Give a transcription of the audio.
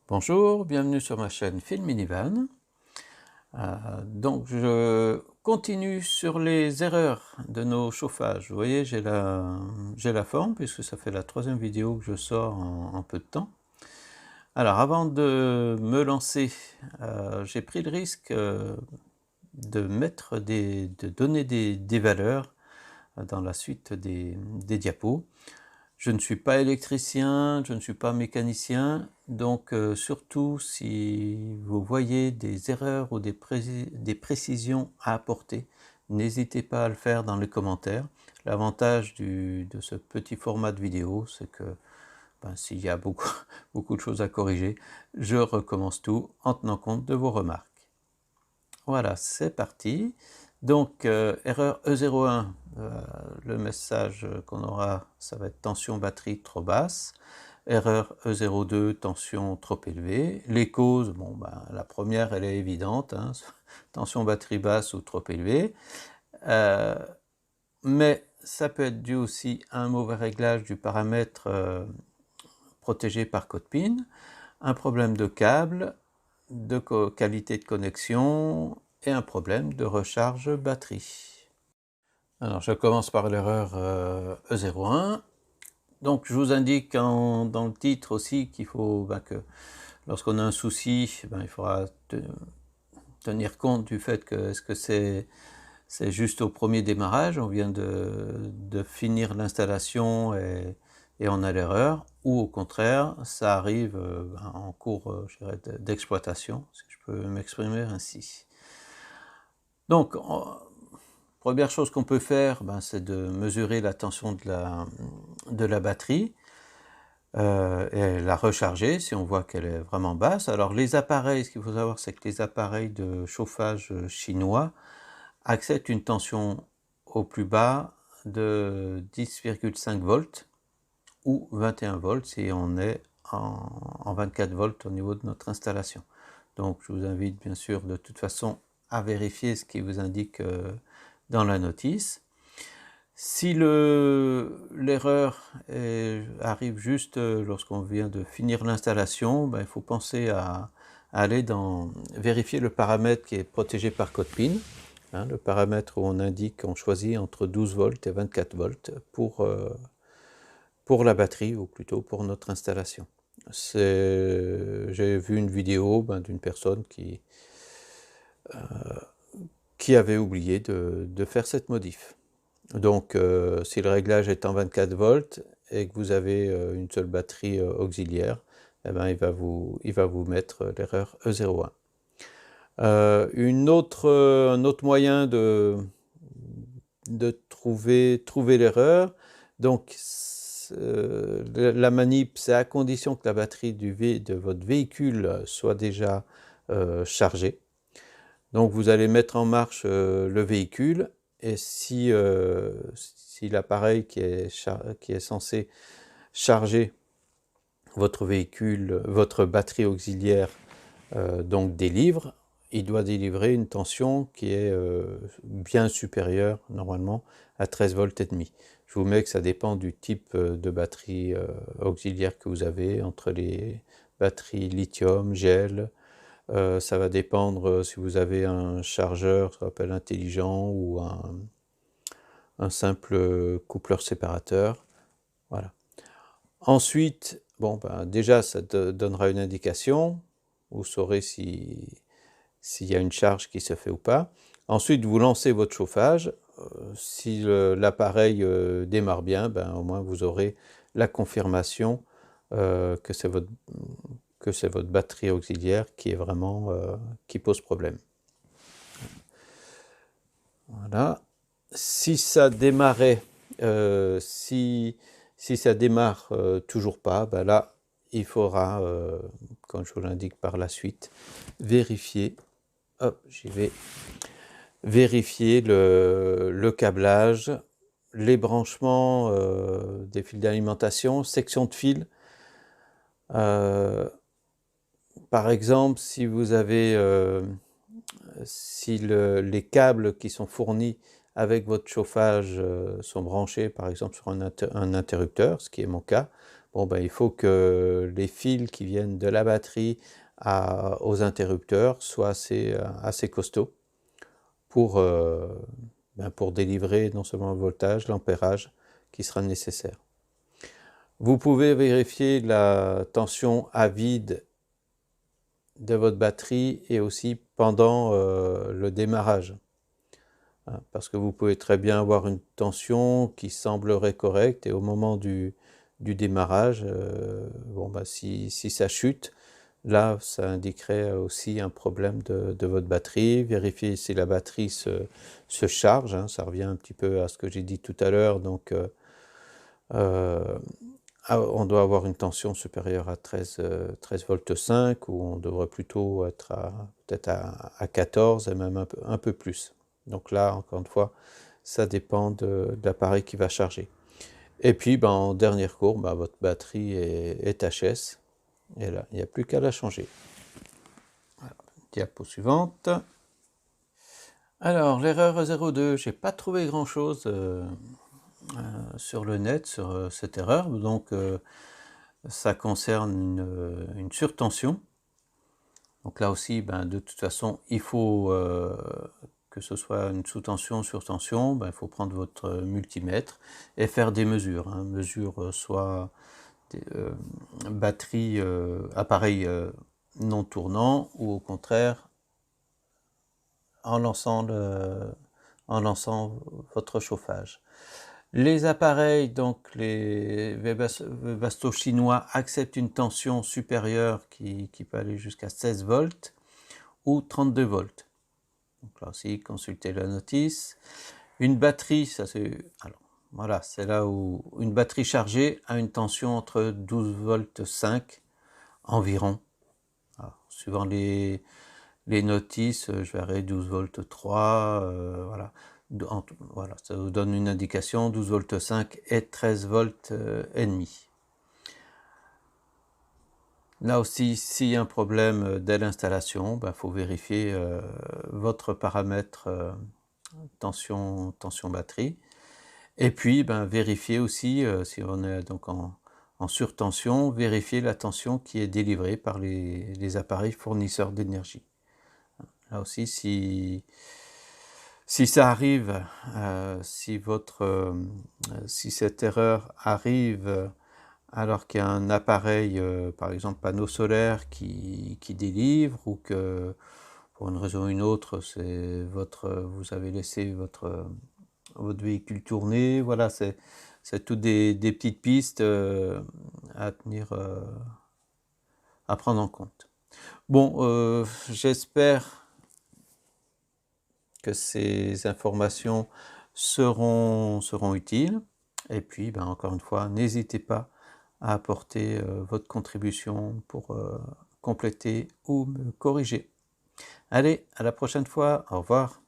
Bonjour, bienvenue sur ma chaîne Phil Minivan. Donc je continue sur les erreurs de nos chauffages. Vous voyez, j'ai la forme puisque ça fait la troisième vidéo que je sors en peu de temps. Alors avant de me lancer, j'ai pris le risque de donner des valeurs dans la suite des diapos. Je ne suis pas électricien, je ne suis pas mécanicien, donc surtout si vous voyez des erreurs ou des précisions à apporter, n'hésitez pas à le faire dans les commentaires. L'avantage de ce petit format de vidéo, c'est que s'il y a beaucoup de choses à corriger, je recommence tout en tenant compte de vos remarques. Voilà, c'est parti. Donc, erreur E01, le message qu'on aura, ça va être tension batterie trop basse. Erreur E02, tension trop élevée. Les causes, la première, elle est évidente, hein, tension batterie basse ou trop élevée. Mais ça peut être dû aussi à un mauvais réglage du paramètre protégé par code PIN, un problème de câble, de qualité de connexion et un problème de recharge batterie. Alors je commence par l'erreur E01. Donc je vous indique dans le titre aussi qu'il faut que lorsqu'on a un souci, il faudra tenir compte du fait que est-ce que c'est juste au premier démarrage, on vient de finir l'installation et on a l'erreur, ou au contraire, ça arrive en cours d'exploitation, si je peux m'exprimer ainsi. Donc, première chose qu'on peut faire, c'est de mesurer la tension de la batterie et la recharger si on voit qu'elle est vraiment basse. Alors les appareils, ce qu'il faut savoir, c'est que les appareils de chauffage chinois acceptent une tension au plus bas de 10,5 volts ou 21 volts si on est en 24 volts au niveau de notre installation. Donc je vous invite bien sûr de toute façon à vérifier ce qui vous indique dans la notice. Si l'erreur arrive juste lorsqu'on vient de finir l'installation, il faut penser à aller vérifier le paramètre qui est protégé par code PIN, hein, le paramètre où on indique qu'on choisit entre 12 volts et 24 volts pour la batterie, ou plutôt pour notre installation. J'ai vu une vidéo d'une personne qui avait oublié de faire cette modif. Donc si le réglage est en 24 volts et que vous avez une seule batterie auxiliaire, il va vous mettre l'erreur E01. Un autre moyen de trouver l'erreur, donc la manip, c'est à condition que la batterie de votre véhicule soit déjà chargée. Donc vous allez mettre en marche le véhicule, et si l'appareil qui est censé charger votre véhicule, votre batterie auxiliaire, donc délivre, il doit délivrer une tension qui est bien supérieure normalement à 13 volts et demi. Je vous mets que ça dépend du type de batterie auxiliaire que vous avez, entre les batteries lithium, gel. Ça va dépendre si vous avez un chargeur, ce qu'on appelle intelligent, ou un simple coupleur séparateur. Voilà. Ensuite, déjà ça te donnera une indication, vous saurez s'il y a une charge qui se fait ou pas. Ensuite, vous lancez votre chauffage. Si l'appareil démarre bien, au moins vous aurez la confirmation que c'est votre batterie auxiliaire qui est vraiment qui pose problème. Voilà. Si ça démarrait, si ça démarre toujours pas, là, il faudra, comme je vous l'indique par la suite, vérifier. Hop, j'y vais. Vérifier le câblage, les branchements des fils d'alimentation, section de fil. Par exemple, si vous avez les câbles qui sont fournis avec votre chauffage sont branchés par exemple sur un interrupteur, ce qui est mon cas, bon, ben, il faut que les fils qui viennent de la batterie aux interrupteurs soient assez costauds pour délivrer non seulement le voltage, l'ampérage qui sera nécessaire. Vous pouvez vérifier la tension à vide de votre batterie et aussi pendant le démarrage. Parce que vous pouvez très bien avoir une tension qui semblerait correcte et au moment du démarrage, si ça chute, là ça indiquerait aussi un problème de votre batterie. Vérifiez si la batterie se charge, ça revient un petit peu à ce que j'ai dit tout à l'heure. Donc on doit avoir une tension supérieure à 13 volts 5 ou on devrait plutôt être peut-être à 14 et même un peu plus. Donc là, encore une fois, ça dépend de l'appareil qui va charger. Et puis, en dernière courbe, votre batterie est HS. Et là, il n'y a plus qu'à la changer. Voilà. Diapo suivante. Alors, l'erreur 02, je n'ai pas trouvé grand-chose sur le net, sur cette erreur. Donc, ça concerne une surtension. Donc là aussi, de toute façon, il faut que ce soit une sous-tension, surtension, il faut prendre votre multimètre et faire des mesures. Mesure soit batterie, appareil non tournant, ou au contraire en lançant votre chauffage. Les appareils, donc les Webasto chinois, acceptent une tension supérieure qui peut aller jusqu'à 16 volts ou 32 volts. Donc là aussi, consultez la notice. Une batterie, ça c'est... Alors, voilà, c'est là où une batterie chargée a une tension entre 12 volts 5 environ. Alors, suivant les notices, je verrai 12 volts 3, voilà. Voilà, ça vous donne une indication, 12 volts 5 et 13 volts et demi. Là aussi, s'il y a un problème dès l'installation, faut vérifier votre paramètre tension batterie. Et puis, vérifier aussi, si on est donc en surtension, vérifier la tension qui est délivrée par les appareils fournisseurs d'énergie. Là aussi, si ça arrive, si cette erreur arrive alors qu'il y a un appareil, par exemple panneau solaire, qui délivre, ou que pour une raison ou une autre, vous avez laissé votre véhicule tourner, voilà, c'est toutes des petites pistes à prendre en compte. Bon, j'espère que ces informations seront utiles. Et puis, encore une fois, n'hésitez pas à apporter votre contribution pour compléter ou me corriger. Allez, à la prochaine fois. Au revoir.